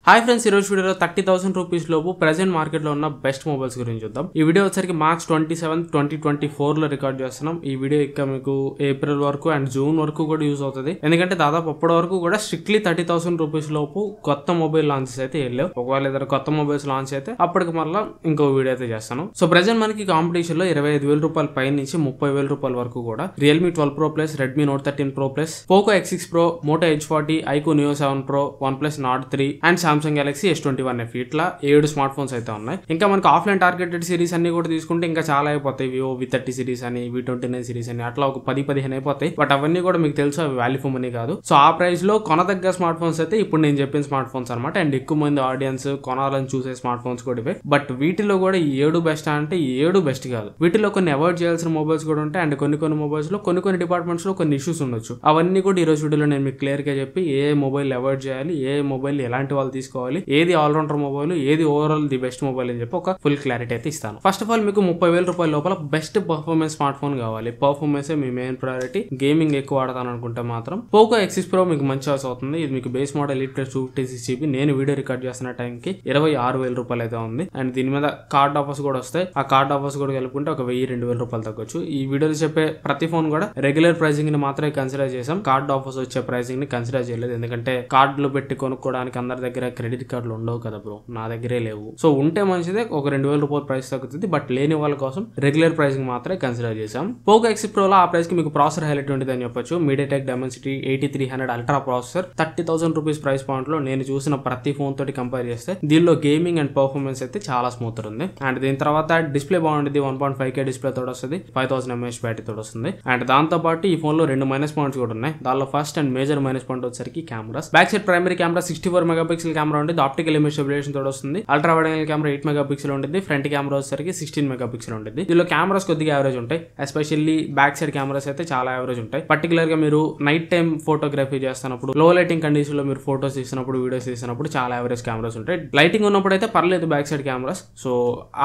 Hi friends, ఈ రోజు వీడియోలో 30,000 రూపీస్ లోపు ప్రెజెంట్ మార్కెట్ లో ఉన్న బెస్ట్ మొబైల్స్ గురించి చూద్దాం. ఈ వీడియో వచ్చరికి మార్చ్ 27, 2024 లో రికార్డ్ చేస్తున్నాం. ఈ వీడియో ఇంకా మీకు ఏప్రిల్ వరకు అండ్ జూన్ వరకు కూడా యూజ్ అవుతుంది. ఎందుకంటే దాదాపు అప్పటి వరకు కూడా స్ట్రిక్ట్లీ 30,000 రూపీస్ లోపు కొత్త మొబైల్ లాంచెస్ అయితే వెళ్ళావు. ఒకవేళ ఏదైనా కొత్త మొబైల్స్ లాంచ్ అయితే అప్పటికి మళ్ళీ ఇంకో వీడియో అయితే చేస్తాను. సో ప్రెజెంట్ మనకి కాంపిటీషన్ లో 25,000 రూపాయల పై నుంచి 30,000 రూపాయల వరకు కూడా Realme 12 Pro plus, Redmi Note 13 Pro plus, Poco X6 Pro, Moto H40, iQOO Neo 7 Pro, OnePlus Nord 3 and Samsung Galaxy S21F ఇట్లా 7 స్మార్ట్ ఫోన్స్ అయితే ఉన్నాయి. ఇంకా మనకి ఆఫ్లైన్ టార్గెటెడ్ సిరీస్ అన్ని కూడా తీసుకుంటే ఇంకా చాలా అయిపోతాయి. వివో V30 సిరీస్ అని, V29 సిరీస్ అని అట్లా ఒక 10-15 అయిపోతాయి. బట్ అవన్నీ కూడా మీకు తెలుసు అవి వాల్యూ ఫర్ మనీ కాదు. సో ఆ ప్రైస్ లో కొనదగ్గ స్మార్ట్ ఫోన్స్ అయితే ఇప్పుడు నేను చెప్పిన స్మార్ట్ ఫోన్స్ అనమాట. అండ్ ఎక్కువ మంది ఆడియన్స్ కొనాలని చూసే స్మార్ట్ ఫోన్స్ కూడా ఇవే. బట్ వీటిలో కూడా ఈ 7 బెస్ట్ అంటే ఈ 7 బెస్ట్ కాదు. వీటిలో కొన్ని అవాయిడ్ చేయాల్సిన మొబైల్స్ కూడా ఉంటాయి. అండ్ కొన్ని మొబైల్స్ లో కొన్ని డిపార్ట్మెంట్స్ లో కొన్ని ఇష్యూస్ ఉండొచ్చు. అవన్నీ కూడా ఈ రోజు వీడియోలో నేను మీకు క్లియర్ గా చెప్పి ఏ మొబైల్ అవాయిడ్ చేయాలి, ఏ మొబైల్ ఎలాంటి వాళ్ళు తీసుకోవాలి, ఏది ఆల్రౌండర్ మొబైల్, ఏది ఓవరాల్ ది బెస్ట్ మొబైల్ అని చెప్పి ఒక ఫుల్ క్లారిటీ అయితే ఇస్తాను. ఫస్ట్ ఆఫ్ ఆల్ మీకు 30,000 రూపాయల లోపల బెస్ట్ పర్ఫార్మెన్స్ స్మార్ట్ ఫోన్ కావాలి. పర్ఫార్మెన్స్ మీ మెయిన్ ప్రయారిటీ. గేమింగ్ ఎక్కువ ఆడతాను అనుకుంటే మాత్రం పోకో X6 Pro మీకు మంచి చాయిస్ అవుతుంది. ఇది మీకు బేస్ మోడల్ 256GB. నేను వీడియో రికార్డ్ చేస్తున్న టైంకి 26,000 రూపాయలు అయితే ఉంది. అండ్ దీని మీద కార్డ్ ఆఫర్స్ కూడా వస్తాయి. ఆ కార్డ్ ఆఫర్స్ కూడా కలుపుకుంటే ఒక 1,000-2,000 రూపాయలు తగ్గొచ్చు. ఈ వీడియోలో చెప్పే ప్రతి ఫోన్ కూడా రెగ్యులర్ ప్రైసింగ్ ని మాత్రమే కన్సిడర్ చేసాం. కార్డ్ ఆఫర్స్ వచ్చే ప్రైసింగ్ ని కన్సిడర్ చేయలేదు. ఎందుకంటే కార్డులు పెట్టి కొనుక్కోవడానికి అందరి దగ్గర క్రెడిట్ కార్డులు ఉండవు కదా బ్రో, నా దగ్గరే లేవు. సో ఉంటే మంచిదే, ఒక 2,000 రూపాయల ప్రైస్ తగ్గుతుంది. బట్ లేని వాళ్ళ కోసం రెగ్యులర్ ప్రైసింగ్ మాత్రమే కన్సిడర్ చేసాం. పోకో X6 Pro లో ఆ ప్రైస్ కి మీకు ప్రాసెసర్ హైలైట్ ఉంటుంది అని చెప్పొచ్చు. MediaTek Dimensity 8300 ultra processor 30,000 rupees price point లో నేను చూసిన ప్రతి ఫోన్ తోటి కంపేర్ చేస్తే దీనిలో గేమింగ్ అండ్ పర్ఫార్మెన్స్ అయితే చాలా స్మూత్ ఉంది. అండ్ దీని తర్వాత డిస్ప్లే బాగుంటుంది. 1.5K డిస్ప్లే తోడు వస్తుంది. 5000 mAh బ్యాటరీ తోడు వస్తుంది. అండ్ దాంతో పాటు ఈ ఫోన్ లో 2 మైనస్ పాయింట్స్ కూడా ఉన్నాయి. దానిలో first and major minus point వచ్చేసరికి cameras. Back side primary camera 64 megapixel camera ఉంటుంది. ఆప్టికల్ ఇమేజ్ స్టెబిలైజేషన్ తోడు వస్తుంది. Ultra wide angle camera 8 megapixel ఉంటుంది. ఫ్రంట్ కెమెరా వచ్చేసరికి 16 మెగాపిక్సెల్ ఉంటుంది. దీనిలో కెమెరాస్ కొద్దిగా యావరేజ్ ఉంటాయి. ఎస్పెషల్లీ బ్యాక్ సైడ్ కెమెరాస్ అయితే చాలా యావరేజ్ ఉంటాయి. పర్టికులర్ గా మీరు నైట్ టైం ఫోటోగ్రఫీ చేస్తున్నప్పుడు, లో లైటింగ్ కండిషన్ లో మీరు ఫోటోస్ తీసినప్పుడు, వీడియోస్ తీసినప్పుడు చాలా యావరేజ్ కెమెరాస్ ఉంటాయి. లైటింగ్ ఉన్నప్పుడు అయితే పర్లేదు బ్యాక్ సైడ్ కెమెరాస్. సో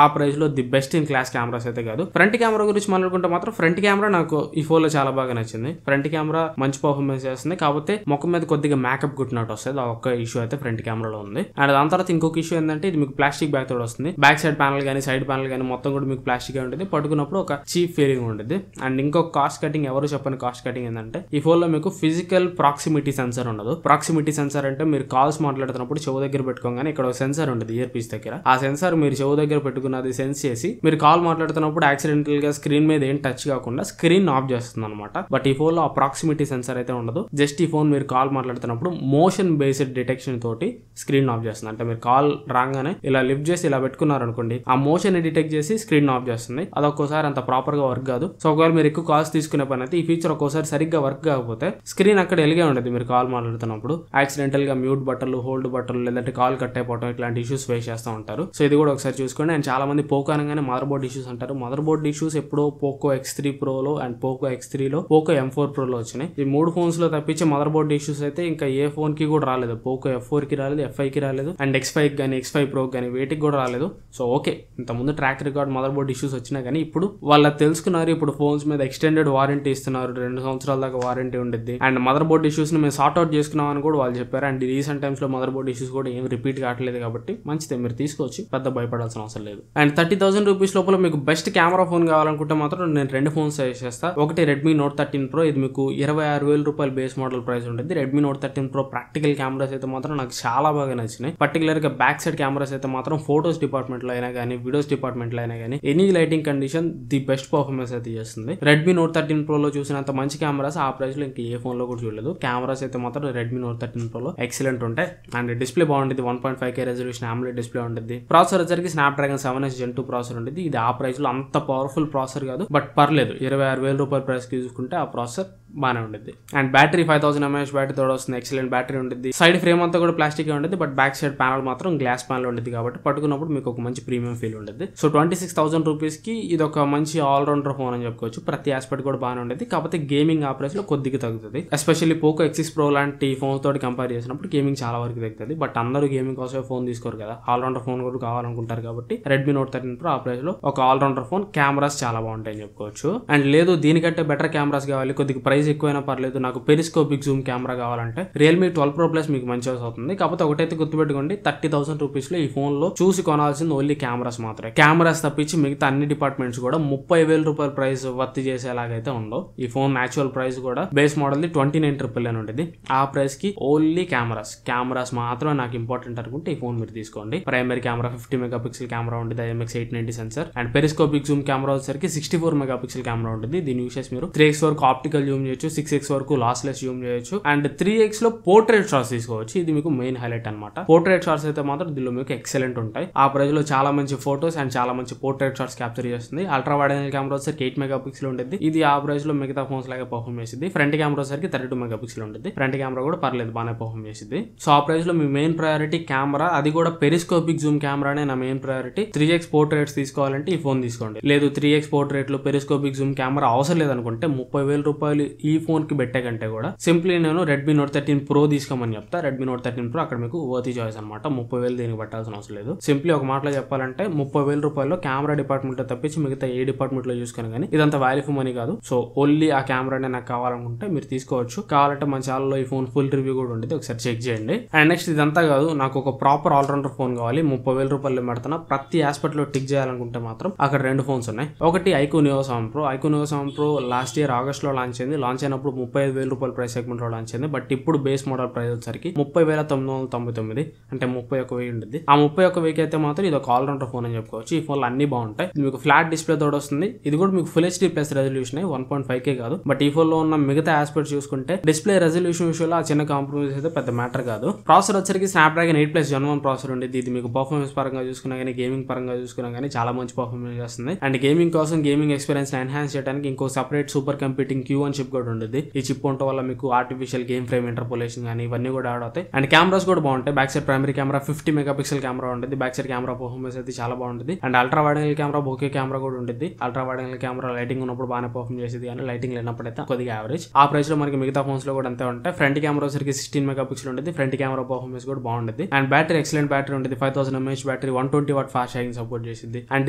ఆ ప్రైస్ లో the best in class cameras అయితే కాదు. ఫ్రంట్ కెమెరా గురించి మాట్లాడుకుంటే మాత్రం ఫ్రంట్ కెమెరా నాకు ఈ ఫోన్ లో చాలా బాగా నచ్చింది. ఫ్రంట్ కెమెరా మంచి పర్ఫార్మెన్స్ చేస్తుంది. కాకపోతే ముఖం మీద కొద్దిగా మేకప్ కుట్టినట్టు వస్తుంది. ఆ ఒక్క ఇష్యూ అయితే ఫ్రంట్ కెమెరాలో ఉంది. అండ్ దాని తర్వాత ఇంకొక ఇష్యూ ఏంటంటే ఇది మీకు ప్లాస్టిక్ బ్యాక్ తోడు వస్తుంది. బ్యాక్ సైడ్ ప్యానల్ కానీ సైడ్ ప్యానల్ కానీ మొత్తం కూడా మీకు ప్లాస్టిక్ ఉంటుంది. పట్టుకున్నప్పుడు ఒక చీప్ ఫీలింగ్ ఉంటుంది. అండ్ ఇంకొక కాస్ట్ కటింగ్, ఎవరు చెప్పని కాస్ట్ కటింగ్ ఏంటంటే ఈ ఫోన్ లో మీకు ఫిజికల్ ప్రాక్సిమిటీ సెన్సర్ ఉండదు. ప్రాక్సిమిటీ సెన్సర్ అంటే మీరు కాల్స్ మాట్లాడుతున్నప్పుడు చెవు దగ్గర పెట్టుకోగానే ఇక్కడ ఒక సెన్సర్ ఉంటుంది ఇయర్ పీస్ దగ్గర. ఆ సెన్సర్ మీరు చెవు దగ్గర పెట్టుకున్నది సెన్స్ చేసి మీరు కాల్ మాట్లాడుతున్నప్పుడు యాక్సిడెంటల్ గా స్క్రీన్ మీద ఏం టచ్ కాకుండా స్క్రీన్ ఆఫ్ చేస్తుంది అనమాట. బట్ ఈ ఫోన్ లో ఆ ప్రాక్సిమిటీ సెన్సర్ అయితే ఉండదు. జస్ట్ ఈ ఫోన్ మీరు కాల్ మాట్లాడుతున్నప్పుడు మోషన్ బేస్డ్ డిటెక్షన్ తోటి స్క్రీన్ ఆఫ్ చేస్తుంది. అంటే మీరు కాల్ రాగానే ఇలా లిఫ్ట్ చేసి ఇలా పెట్టుకున్నారు అనుకోండి, ఆ మోషన్ ని డిటెక్ట్ చేసి స్క్రీన్ ఆఫ్ చేస్తుంది. అది ఒక్కోసారి అంత ప్రాపర్ గా వర్క్ కాదు. సో ఒకవేళ మీరు ఎక్కువ కాల్స్ తీసుకునే పని అయితే ఈ ఫీచర్ ఒక్కోసారి సరిగ్గా వర్క్ కాకపోతే స్క్రీన్ అక్కడ ఎలిగే ఉండదు. మీరు కాల్ మాట్లాడుతున్నప్పుడు యాక్సిడెంటల్ గా మ్యూట్ బట్టలు, హోల్డ్ బట్టలు, లేదంటే కాల్ కట్ అయిపోవడం ఇట్లాంటి ఇష్యూస్ ఫేస్ చేస్తూ ఉంటారు. సో ఇది కూడా ఒకసారి చూసుకోండి. అండ్ చాలా మంది పోకో అనగానే మదర్ బోర్డ్ ఇష్యూస్ అంటారు. మదర్ బోర్డ్ ఇష్యూస్ ఎప్పుడో పోకో X3 Pro లో అండ్ పోకో X3 లో, పోకో M4 Pro లో వచ్చినాయి. ఈ 3 ఫోన్స్ లో తప్పించి మదర్ బోర్డ్ ఇష్యూస్ అయితే ఇంకా ఏ ఫోన్ కి కూడా రాలేదు. పోకో F4 కి రాలేదు, F5 కి రాలేదు, అండ్ X5 కానీ X5 Pro కానీ వేటికి కూడా రాలేదు. సో ఓకే, ఇంత ముందు track record mother board issues వచ్చినా కానీ ఇప్పుడు వాళ్ళు తెలుసుకున్నారు. ఇప్పుడు ఫోన్స్ మీద ఎక్స్టెండెడ్ వారంటీ ఇస్తున్నారు. 2 సంవత్సరాల దాకా వారంటీ ఉండిద్ది. అండ్ మదర్ బోర్డ్ ఇష్యూస్ ని మేము సార్ట్ అవుట్ చేసుకున్నాం అని కూడా వాళ్ళు చెప్పారు. అండ్ రీసెంట్ టైమ్స్ లో మదర్ బోర్డ్ ఇష్యూస్ కూడా ఏం రిపీట్ కావట్లేదు కాబట్టి మంచిదే, మీరు తీసుకోవచ్చు, పెద్ద భయపడాల్సిన అవసరం లేదు. అండ్ 30,000 రూపీస్ లోపల మీకు బెస్ట్ కెమెరా ఫోన్ కావాలనుకుంటే మాత్రం నేను 2 ఫోన్స్ సజెస్ట్ చేస్తా. ఒకటి రెడ్మీ Note 13 Pro. ఇది మీకు 26,000 రూపాయలు బేస్ మోడల్ ప్రైస్ ఉంటుంది. Redmi Note 13 Pro practical cameras అయితే మాత్రం నాకు చాలా బాగా నచ్చినాయి. పర్టికులర్ గా బ్యాక్ సైడ్ కెమెరాస్ అయితే మాత్రం ఫోటోస్ డిపార్ట్మెంట్ లో అయినా కానీ, వీడియోస్ డిపార్ట్మెంట్ లో అయినా కానీ, any lighting condition the best performance అయితే చేస్తుంది. రెడ్మీ Note 13 Pro లో చూసినంత మంచి కెమెరాస్ ఆ ప్రైస్ లో ఇంకా ఏ ఫోన్ లో కూడా చూడలేదు. కెమెరాస్ అయితే మాత్రం రెడ్మీ Note 13 Pro లో ఎక్సలెంట్ ఉంటాయి. అండ్ డిస్ప్లే బాగుంటుంది. 1.5K రెజల్యూషన్ AMOLED డిస్ప్లే ఉంటుంది. ప్రాసెసర్ వచ్చరికి స్నాప్డ్రాగన్ 7S Gen 2 ప్రాసెసర్ ఉంటుంది. ఇది ఆ ప్రైస్ లో అంత పవర్ఫుల్ ప్రాసెసర్ కాదు, బట్ పర్లేదు. 26,000 రూపాయల ప్రైస్ కి చూసుకుంటే ఆ ప్రాసెసర్ బాగానే ఉంటుంది. అండ్ బ్యాటరీ 5000 mAh బ్యాటరీ తోడు వస్తుంది. ఎక్సలెంట్ బ్యాటరీ ఉంటుంది. సైడ్ ఫ్రేమ్ అంతా కూడా ప్లాస్టిక్ ఉంటుంది. బట్ బ్యాక్ సైడ్ ప్యానల్ మాత్రం గ్లాస్ ప్యానల్ ఉంటుంది కాబట్టి పట్టుకున్నప్పుడు మీకు ఒక మంచి ప్రీమియం ఫీల్ ఉంటుంది. సో 26,000 రూపీస్ కి ఇది ఒక మంచి ఆల్రౌండర్ ఫోన్ అని చెప్పుకోవచ్చు. ప్రతి ఆస్పెక్ట్ కూడా బాగానే ఉంటుంది. కాకపోతే గేమింగ్ ఆ ప్రైస్ లో కొద్దిగా తగ్గుతుంది. ఎస్పెషల్లీ పోకో X6 Pro లాంటి ఫోన్ తోటి కంపేర్ చేసినప్పుడు గేమింగ్ చాలా వరకు తగ్గుతుంది. బట్ అందరూ గేమింగ్ కోసమే ఫోన్ తీసుకోరు కదా, ఆల్రౌండర్ ఫోన్ కూడా కావాలనుకుంటారు కాబట్టి రెడ్మీ Note 13 Pro ఆ ప్రైస్ లో ఒక ఆల్రౌండర్ ఫోన్. కెమెరాస్ చాలా బాగుంటాయని చెప్పుకోవచ్చు. అండ్ లేదు దీనికంటే బెటర్ కెమెరాస్ కావాలి, కొద్దిగా ప్రైస్ ప్రైస్ ఎక్కువైనా పర్లేదు, నాకు పెరిస్కోపిక్ జూమ్ కెమెరా కావాలంటే రియల్మీ 12 Pro Plus మీకు మంచి యూస్ అవుతుంది. కాకపోతే ఒకటైతే గుర్తుపెట్టుకోండి, 30,000 రూపీస్ లో ఈ ఫోన్ లో చూసి కొనాల్సింది ఓన్లీ కెమెరాస్ మాత్రమే. కెమెరాస్ తప్పించి మిగతా అన్ని డిపార్ట్మెంట్స్ కూడా 30,000 రూపాయల ప్రైస్ వర్త్ చేసేలాగైతే ఉండవు. ఈ ఫోన్ యాక్చువల్ ప్రైస్ కూడా బేస్ మోడల్ 29,999 ఉంటుంది. ఆ ప్రైస్ కి ఓన్లీ కెమెరాస్ మాత్రం నాకు ఇంపార్టెంట్ అనుకుంటే ఈ ఫోన్ మీరు తీసుకోండి. ప్రైమరీ కెమెరా 50 మెగాపిక్సెల్ కెమెరా ఉంటుంది, IMX890 sensor. And periscopic Zoom camera వచ్చేసరికి 64 మెగాపిక్సెల్ కెమెరా ఉంటుంది. దీని యూస్ చేసి మీరు 3x వరకు ఆప్టికల్ జూమ్ చేయొచ్చు, 6x వరకు లాస్లెస్ జూమ్ చేయొచ్చు, అండ్ 3x లో పోర్ట్రేట్ షాట్స్ తీసుకోవచ్చు. ఇది మీకు మెయిన్ హైలైట్ అనమాట. పోర్ట్రేట్ షాట్స్ అయితే మాత్రం దీనిలో మీకు ఎక్సలెంట్ ఉంటాయి. ఆ ప్రైస్ లో చాలా మంచి ఫోటోస్ అండ్ చాలా మంచి పోర్ట్రేట్ షాట్స్ క్యాప్చర్ చేస్తుంది. అల్ట్రా వైడ్ యాంగిల్ కెమెరా వచ్చేసరికి 8 మెగాపిక్సెల్ ఉంటుంది. ఇది ఆ ప్రైస్ లో మిగతా ఫోన్స్ లాగా పర్ఫార్మ్ చేసింది. ఫ్రంట్ కెమెరా వచ్చేసరికి 32 మెగాపిక్సెల్ ఉంటుంది. ఫ్రంట్ కెమెరా కూడా పర్లేదు, బాగానే పర్ఫార్మ్ చేసింది. సో ఆ ప్రైస్ లో మీ మెయిన్ ప్రయారిటీ కెమెరా, అది కూడా పెరిస్కోపిక్ జూమ్ కెమెరానే నా మెయిన్ ప్రయారిటీ. 3x పోర్ట్రేట్స్ తీసుకోవాలంటే ఈ ఫోన్ తీసుకోండి. లేదు 3x పోర్ట్రేట్ లో పెరిస్కోపిక్ జూమ్ కెమెరా అవసరం లేదనుకుంటే 30,000 రూపాయలు ఈ ఫోన్ కి పెట్టే కంటే కూడా సింప్లీ నేను Redmi Note 13 Pro తీసుకోమని చెప్తా. Redmi Note 13 Pro అక్కడ మీకు వర్తీ చాయిస్ అనమాట. 30,000 దీనికి పెట్టాల్సిన అవసరం లేదు. సింప్లీ ఒక మాటలో చెప్పాలంటే 30,000 రూపాయల్లో కెమెరా డిపార్ట్మెంట్ లో తప్పించి మిగతా ఏ డిపార్ట్మెంట్ లో చూసుకుని కానీ ఇదంతా వాల్యూ ఫర్ మనీ కాదు. సో ఓన్లీ ఆ కెమెరానే నాకు కావాలనుకుంటే మీరు తీసుకోవచ్చు. కావాలంటే మన ఛానల్లో ఈ ఫోన్ ఫుల్ రివ్యూ కూడా ఉంటుంది, ఒకసారి చెక్ చేయండి. అండ్ నెక్స్ట్ ఇదంతా కాదు, నాకు ఒక ప్రాపర్ ఆల్రౌండర్ ఫోన్ కావాలి, 30,000 రూపాయలు పెడుతున్నా, ప్రతి ఆస్పెక్ట్ లో టిక్ చేయాలనుకుంటే మాత్రం అక్కడ రెండు ఫోన్స్ ఉన్నాయి. ఒకటి iQOO Neo 7 Pro. iQOO Neo 7 Pro last year August లో లాంచ్ అయింది. లాంచ్ అయినప్పుడు 35,000 రూపాయల ప్రైస్ సెగ్మెంట్ లో లాంచ్ అయింది. బట్ ఇప్పుడు బేస్ మోడల్ ప్రైస్ వచ్చరికి 30,999, అంటే 31,000 ఉంటుంది. ఆ 31,000 అయితే మాత్రం ఇది ఒక ఆల్రౌండర్ ఫోన్ అని చెప్పుకోవచ్చు. ఈ ఫోన్లు అన్ని బాగుంటాయి. ఇది మీకు ఫ్లాట్ డిస్ప్లే తోడు వస్తుంది. ఇది కూడా మీకు full HD plus resolution 1.5K కాదు. బట్ ఈ ఫోన్ లో ఉన్న మిగతా ఆస్పెక్ట్స్ చూసుకుంటే డిస్ప్లే రెజల్యూషన్ విషయంలో ఆ చిన్న కాంప్రమైజ్ అయితే పెద్ద మ్యాటర్ కాదు. ప్రాసెసర్ వచ్చరికి Snapdragon 8+ Gen 1 ప్రాసెసర్ ఉండేది. ఇది మీకు పర్ఫార్మెన్స్ పరంగా చూసుకున్నా కానీ, గేమింగ్ పరంగా చూసుకున్నా కానీ చాలా మంచి పర్ఫార్మెన్స్ చేస్తుంది. అండ్ గేమింగ్ కోసం గేమింగ్ ఎక్స్పీరియన్స్ ఎన్హాన్స్ చేయడానికి ఇంకో separate super computing Q1 chip కూడా ఉంటుంది. ఈ చిప్ ఉండటం వల్ల మీకు ఆర్టిఫిషియల్ గేమ్ ఫ్రేమ్ ఇంటర్పోలేషన్ కానీ ఇవన్నీ కూడా యాడ్ అవుతాయి. అండ్ కెమెరాస్ కూడా బాగుంటాయి. Back side primary camera 50 megapixel camera ఉంటుంది. బ్యాక్ సైడ్ కెమెరా పర్ఫార్మెన్స్ అయితే చాలా బాగుంటుంది. And ultra wide angle camera, bouquet camera కూడా ఉంటుంది. Ultra wide angle camera lighting ఉన్నప్పుడు బాగానే పర్ఫార్మ్ చేసేది, కానీ లైటింగ్ లేనప్పుడు అయితే కొద్దిగా యావరేజ్. ఆ ప్రైస్ లో మనకి మిగతా ఫోన్స్ లో కూడా అంతే ఉంటాయి. ఫ్రంట్ కెమెరా వచ్చరికి 16 మెగాపిక్సెల్ ఉంటుంది. ఫ్రంట్ కెమెరా పర్ఫార్మెన్స్ కూడా బాగుంటుంది. అండ్ బ్యాటరీ ఎక్సలెంట్ బ్యాటరీ ఉంటుంది. 5000 mAh battery, 120 watt fast charging support చేసింది. అండ్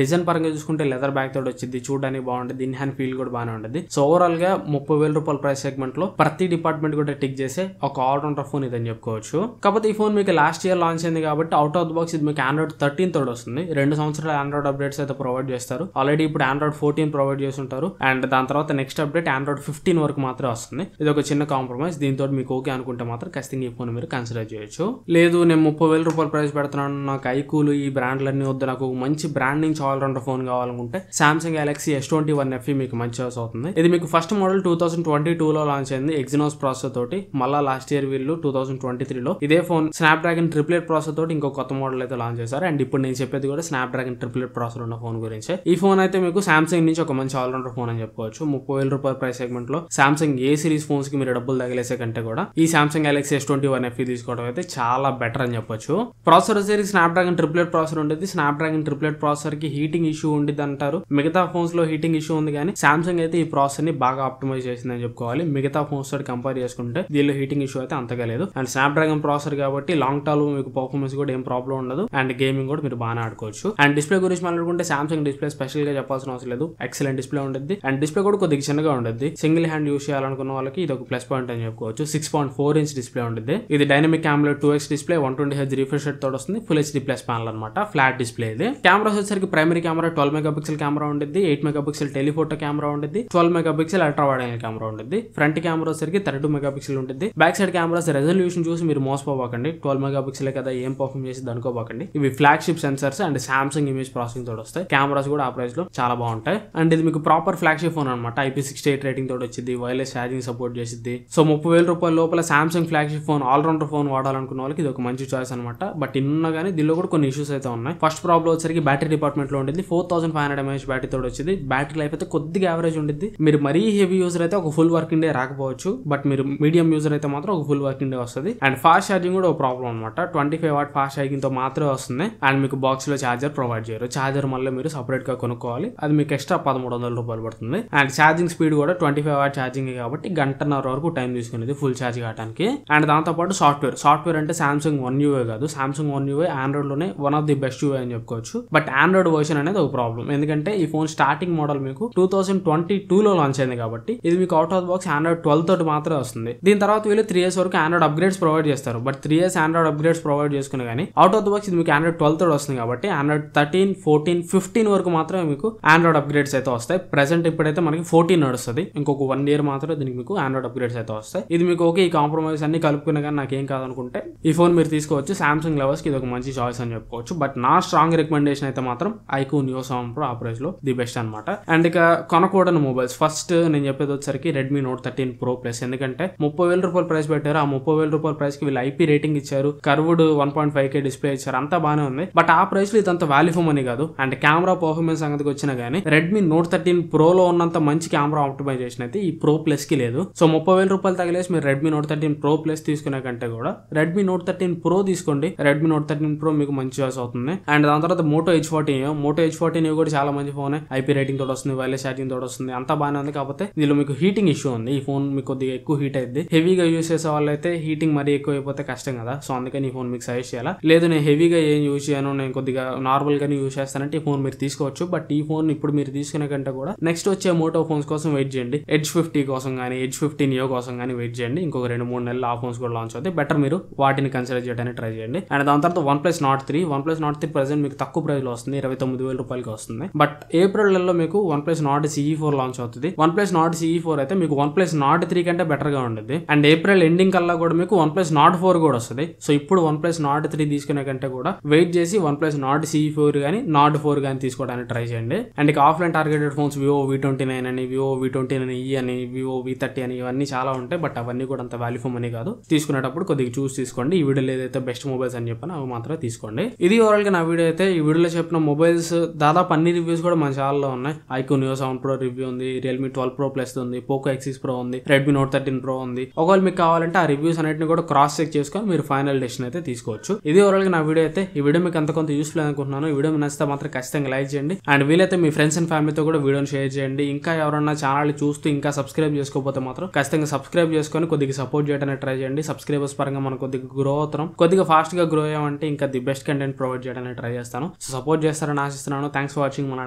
డిజైన్ పరంగా చూసుకుంటే లెదర్ బ్యాక్ తోటి వచ్చింది, చూడడానికి బాగుంటుంది. ఇన్ హ్యాండ్ ఫీల్ కూడా బాగానే ఉంటుంది. సో ఓవరాల్ గా 30,000 రూపాయల ప్రైస్ సెగ్మెంట్ లో ప్రతి డిపార్ట్మెంట్ కూడా టిక్ చేసే ఒక ఆల్రౌండర్ ఫోన్ ఇదని చెప్పుకోవచ్చు. కాకపోతే ఈ ఫోన్ మీకు లాస్ట్ ఇయర్ లాంచ్ అయింది కాబట్టి అవుట్ ఆఫ్ ద బాక్స్ ఇది మీకు Android 13 తోడు వస్తుంది. 2 సంవత్సరాల Android అప్డేట్స్ అయితే ప్రొవైడ్ చేస్తారు. ఆల్రెడీ ఇప్పుడు Android 14 ప్రొవైడ్ చేస్తుంటారు. అండ్ దాని తర్వాత నెక్స్ట్ అప్డేట్ Android 15 వరకు మాత్రమే వస్తుంది. ఇది ఒక చిన్న కాంప్రమైజ్. దీంతో మీకు ఓకే అనుకుంటే మాత్రం ఖచ్చితంగా ఈ ఫోన్ మీరు కన్సిడర్ చేయొచ్చు. లేదు నేను 30,000 రూపాయల ప్రైస్ పెడుతున్నాను, నాకు iQOO ఈ బ్రాండ్లన్నీ వద్దు, నాకు మంచి బ్రాండింగ్ ఆల్రౌండర్ ఫోన్ కావాలనుకుంటే Samsung Galaxy S21 FE మీకు మంచి యూస్ అవుతుంది. ఇది మీకు ఫస్ట్ మోడల్ 2022 లో లాంచ్ అయింది Exynos ప్రాసెసర్ తోటి. మళ్ళా లాస్ట్ ఇయర్ వీళ్ళు 2023 లో ఇదే ఫోన్ Snapdragon 888 ప్రాసెసర్ తోటి ఇంకో కొత్త మోడల్ అయితే లాంచ్ చేశారు. అండ్ ఇప్పుడు నేను చెప్పేది కూడా Snapdragon 888 ప్రాసెసర్ ఉన్న ఫోన్ గురించి. ఈ ఫోన్ అయితే మీకు Samsung నుంచి ఒక మంచి ఆల్రౌండర్ ఫోన్ అని చెప్పుకోవచ్చు. 30,000 రూపాయల ప్రైస్ సెగ్మెంట్ లో Samsung ఏ సిరీస్ ఫోన్స్ కి మీరు డబ్బులు తగిలేసే కంటే కూడా ఈ Samsung Galaxy S21 FE తీసుకోవడం అయితే చాలా బెటర్ అని చెప్పొచ్చు. ప్రాసెసర్ వచ్చేసి Snapdragon 888 ప్రాసెసర్ ఉంటుంది. Snapdragon 888 ప్రాసెసర్ కి హీటింగ్ ఇష్యూ ఉండేది అంటారు. మిగతా ఫోన్స్ లో హీటింగ్ ఇష్యూ ఉంది, కానీ Samsung అయితే ఈ ప్రాసెసర్ ని బాగా ఆప్టిమైజ్ చేసిందని చెప్పుకోవాలి. మిగతా ఫోన్స్ తోటి కంపేర్ చేసుకుంటే దీనిలో హీటింగ్ ఇష్యూ అయితే అంతగా లేదు. అండ్ Snapdragon ప్రాసెసర్ కాబట్టి లాంగ్ టర్మ్ మీకు పర్ఫార్మెన్స్ కూడా ఏం ప్రాబ్లం ఉండదు. అండ్ గేమింగ్ కూడా మీరు బాగా ఆడుకోవచ్చు. అండ్ డిస్ప్లే గురించి మాట్లాడుకుంటే Samsung డిస్ప్లే స్పెషల్ గా చెప్పాల్సిన అవసరం లేదు. ఎక్సలెంట్ డిస్ప్లే ఉంటుంది. అండ్ డిస్ప్లే కూడా కొద్దిగా చిన్నగా ఉంటుంది. సింగిల్ హ్యాండ్ యూస్ చేయాలనుకున్న వాళ్ళకి ఇది ఒక ప్లస్ పాయింట్ అని చెప్పుకోవచ్చు. 6.4 ఇంచ్ డిస్ప్లే ఉంటుంది. ఇది dynamic AMOLED 2x display, 120Hz refresh rate తోటి వస్తుంది. ఫుల్ HD ప్లస్ ప్యానల్ అనమాట. ఫ్లాట్ డిస్ప్లే ఇది. కెమెరాస్ వచ్చేసరికి ప్రైమరీ కెమెరా 12 మెగాపిక్సెల్ కెమెరా ఉంటుంది. 8 మెగాపిక్సెల్ టెలిఫోటో కెమెరా ఉంటుంది. 12 megapixel ultra wide angle camera ఉంటుంది. ఫ్రంట్ కెమెరా వచ్చేసరికి 32 మెగాపిక్సెల్ ఉంటుంది. బ్యాక్ సైడ్ కెమెరాస్ రెజల్యూషన్ చూసి మీరు మోసపోకండి. 12 మెగాపిక్సెల్ కదా ఏం పర్ఫార్మ్ చేసి అనుకోబాకండి. ఇవి flagship sensors and Samsung image processing తోటి వస్తాయి. కెమెరాస్ కూడా ఆ ప్రైస్ లో చాలా బాగుంటాయి. అండ్ ఇది మీకు ప్రాపర్ ఫ్లాగ్షిప్ ఫోన్ అనమాట. IP68 రేటింగ్ తోటి వచ్చింది. వైర్లెస్ ఛార్జింగ్ సపోర్ట్ చేసింది. సో 30,000 రూపాయల లోపల Samsung flagship phone all rounder phone వాడాలనుకున్న వాళ్ళకి ఇది ఒక మంచి చాయిస్ అనమాట. బట్ ఇన్న కానీ దీనిలో కూడా కొన్ని ఇష్యూస్ అయితే ఉన్నాయి. ఫస్ట్ ప్రాబ్లం వచ్చరికి బ్యాటరీ డిపార్ట్మెంట్ లో ఉంటుంది. 4500 mAh బ్యాటరీ తోటి వచ్చింది. బ్యాటరీ లైఫ్ అయితే కొద్దిగా యావరేజ్ ఉంటుంది. మీరు మరీ హెవీ యూజర్ అయితే ఒక ఫుల్ వర్కింగ్ డే రాకపోవచ్చు. బట్ మీరు మీడియం యూజర్ అయితే మాత్రం ఒక ఫుల్ వర్కింగ్ డే వస్తుంది. అండ్ ఫాస్ట్ ఛార్జింగ్ కూడా ఒక ప్రాబ్లం అనమాట. 25 వాట్ ఫాస్ట్ ఛార్జింగ్ తో మాత్రమే వస్తుంది. అండ్ మీకు బాక్స్ లో ఛార్జర్ ప్రొవైడ్ చేయరు. ఛార్జర్ మళ్ళీ మీరు సపరేట్ గా కొనుక్కోవాలి. అది మీకు ఎక్స్ట్రా 1,300 రూపాయలు పడుతుంది. అండ్ ఛార్జింగ్ స్పీడ్ కూడా 25 వాట్ ఛార్జింగ్ కాబట్టి గంటన్నర వరకు టైం తీసుకునేది ఫుల్ ఛార్జ్ కావడానికి. అండ్ దాంతో పాటు సాఫ్ట్వేర్ అంటే Samsung One UI కాదు. Samsung One UI ఆండ్రాయిడ్ లోనే one of the best UI అని చెప్పుకోవచ్చు. బట్ ఆండ్రాయిడ్ వర్షన్ అనేది ఒక ప్రాబ్లం. ఎందుకంటే ఈ ఫోన్ స్టార్టింగ్ మోడల్ మీకు 2022 లో లాంచ్ అయింది కాబట్టి ఇది మీకు అవుట్ ఆఫ్ బాక్స్ ఆండ్రాయిడ్ 12 తోటి మాత్రమే వస్తుంది. దీని తర్వాత వీళ్ళు 3 years వరకు ఆండ్రాయిడ్ అప్గ్రేడ్స్ ప్రొవైడ్ చేస్తారు. But 3 years Android upgrades provide చేసుకునే కానీ అవుట్ ఆఫ్ ద బాక్స్ ఇది మీకు ఆండ్రాయిడ్ 12 తోటి వస్తుంది కాబట్టి ఆండ్రాయిడ్ 13, 14, 15 వరకు మాత్రమే మీకు ఆండ్రాయిడ్ అప్గ్రేడ్స్ అయితే వస్తాయి. ప్రెసెంట్ ఇప్పుడైతే మనకి 14 నడుస్తుంది. ఇంకొక 1 year మాత్రమే దీనికి మీకు ఆండ్రాయిడ్ అప్గ్రేడ్స్ అయితే వస్తాయి. ఇది మీకు ఓకే, ఈ కాంప్రమైజ్ అన్ని కలుపుకునే కానీ నాకేం కాదనుకుంటే ఈ ఫోన్ మీరు తీసుకోవచ్చు. సామ్సంగ్ లవర్స్ కి ఇది ఒక మంచి చాయిస్ అని చెప్పుకోవచ్చు. బట్ నా స్ట్రాంగ్ రికమెండేషన్ అయితే మాత్రం iQOO Neo 7 Pro ఆ ప్రైస్ లో ది బెస్ట్ అనమాట. అండ్ ఇక కొనకూడని మొబైల్స్ ఫస్ట్ నేను చెప్పేది వచ్చేసరికి రెడ్మీ నోట్ 13 Pro Plus. ఎందుకంటే 30,000 రూపాయల ప్రైస్ పెట్టారు. ఆ 30,000 రూపాయల ప్రైస్ కి వీళ్ళు IP రేటింగ్ ఇచ్చారు, కర్వ్డ్ 1.5K డిస్ప్లే ఇచ్చారు, అంతా బానే ఉంది. బట్ ఆ ప్రైస్ లో ఇదంత వాల్యూ ఫర్ మనీ కాదు. అండ్ కెమెరా పర్ఫార్మెన్స్ సంగతికి వచ్చినా గానీ రెడ్మీ నోట్ 13 Pro లో ఉన్నంత మంచి కెమెరా ఆప్టిమైజేషన్ అయితే ఈ Pro Plus కి లేదు. సో 30,000 రూపాయలు తగిలేసి మీరు రెడ్మీ నోట్ 13 Pro Plus తీసుకునే కంటే కూడా రెడ్మీ నోట్ 13 Pro తీసుకోండి. రెడ్మీ నోట్ 13 Pro మీకు మంచి చాయిస్ అవుతుంది. అండ్ దాని తర్వాత మోటో H14 కూడా చాలా మంచి ఫోన్, IP రేటింగ్ తోటి వస్తుంది, వైర్లెస్ ఛార్జింగ్ తోటి వస్తుంది, అంతా బాగానే ఉంది. కాకపోతే దీనిలో మీకు హీటింగ్ ఇష్యూ ఉంది. ఈ ఫోన్ మీకు కొద్దిగా ఎక్కువ హీట్ అయింది. హెవీగా యూస్ చేసే వాళ్ళైతే హీటింగ్ మరీ ఎక్కువ అయిపోతే కష్టం కదా. సో అందుకని ఈ ఫోన్ మీకు సజెస్ట్ చేయాలా. లేదు నేను హెవీగా ఏం యూజ్ చేయను, నేను కొద్దిగా నార్మల్ గానే యూజ్ చేస్తానంటే ఈ ఫోన్ మీరు తీసుకోవచ్చు. బట్ ఈ ఫోన్ ఇప్పుడు మీరు తీసుకునే కంటే కూడా నెక్స్ట్ వచ్చే మోటో ఫోన్స్ కోసం వెయిట్ చేయండి. Edge 50 కోసం కానీ Edge 50 Neo కోసం కానీ వెయిట్ చేయండి. ఇంకొక 2-3 నెలలు ఆ ఫోన్స్ కూడా లాంచ్ అవుతాయి. బెటర్ మీరు వాటిని కన్సిడర్ చేయడానికి ట్రై చేయండి. అండ్ దాని తర్వాత OnePlus Nord 3 ప్రెసెంట్ మీకు తక్కువ ప్రైస్ లో వస్తుంది, 29,000 రూపాయలకి వస్తుంది. బట్ ఏప్రిల్ నెలలో మీకు OnePlus Nord CE4 లాంచ్ అవుతుంది. OnePlus Nord CE4 అయితే మీకు OnePlus Nord 3 కంటే బెటర్ గా ఉంటుంది. అండ్ ఏప్రిల్ ఎండింగ్ కల్లా కూడా మీకు OnePlus Nord 4 కూడా వస్తుంది. సో ఇప్పుడు OnePlus Nord 3 తీసుకునే కంటే కూడా వెయిట్ చేసి OnePlus Nord CE4 కానీ Nord 4 కానీ తీసుకోవడానికి ట్రై చేయండి. అండ్ ఇక offline targeted phones Vivo V29 అని, Vivo V29e అని, Vivo V30 అని ఇవన్నీ చాలా ఉంటాయి. బట్ అవన్నీ కూడా అంత వాల్యూ ఫర్ మనీ కాదు. తీసుకునేటప్పుడు కొద్దిగా చూసి తీసుకోండి. ఈ వీడియోలో ఏదైతే బెస్ట్ మొబైల్స్ అని చెప్పాను అవి మాత్రమే తీసుకోండి. ఇది ఓవరాల్ గా నా వీడియో అయితే. ఈ వీడియోలో చెప్పిన మొబైల్స్ దాదాపు అన్ని రివ్యూస్ కూడా మన ఛానల్లో ఉన్నాయి. iQOO Neo 7 Pro రివ్యూ ఉంది, Realme 12 Pro Plus ఉంది, Poco X6 Pro ఉంది, Redmi Note 13 Pro ఉంది. ఒకవేళ మీకు కావాలంటే ఆ రివ్యూస్ అన్నిటిని కూడా క్రాస్ చెక్ చేసుకొని మీరు ఫైనల్ డెసిషన్ అయితే తీసుకోవచ్చు. ఇది ఓవరాల్ గా నా వీడియో అయితే. ఈ వీడియో మీకు అంత కొంత యూస్ఫుల్ అనుకుంటున్నాను. ఈ వీడియో నచ్చితే మాత్రం ఖచ్చితంగా లైక్ చేయండి. అండ్ వీలైతే మీ ఫ్రెండ్స్ అండ్ ఫ్యామిలీతో కూడా వీడియోని షేర్ చేయండి. ఇంకా ఎవరన్నా ఛానల్ చూస్తూ ఇంకా సబ్స్క్రైబ్ చేసుకోకపోతే మాత్రం ఖచ్చితంగా సబ్స్క్రైబ్ చేసుకొని కొద్దిగా సపోర్ట్ చేయడానికి ట్రై చేయండి. సబ్స్క్రైబర్స్ పరంగా మనం కొద్దిగా గ్రో అవుతాం. కొద్దిగా ఫాస్ట్ గా గ్రో అయ్యామంటే ఇంకా ది బెస్ట్ కంటెంట్ ప్రొవైడ్ చేయడానికి ట్రై చేస్తాను. సో సపోర్ట్ చేస్తారని ఆశిస్తున్నాను. Thanks for watching. మన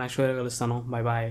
నెక్స్ట్ వీడియో కలుస్తాను. Bye bye.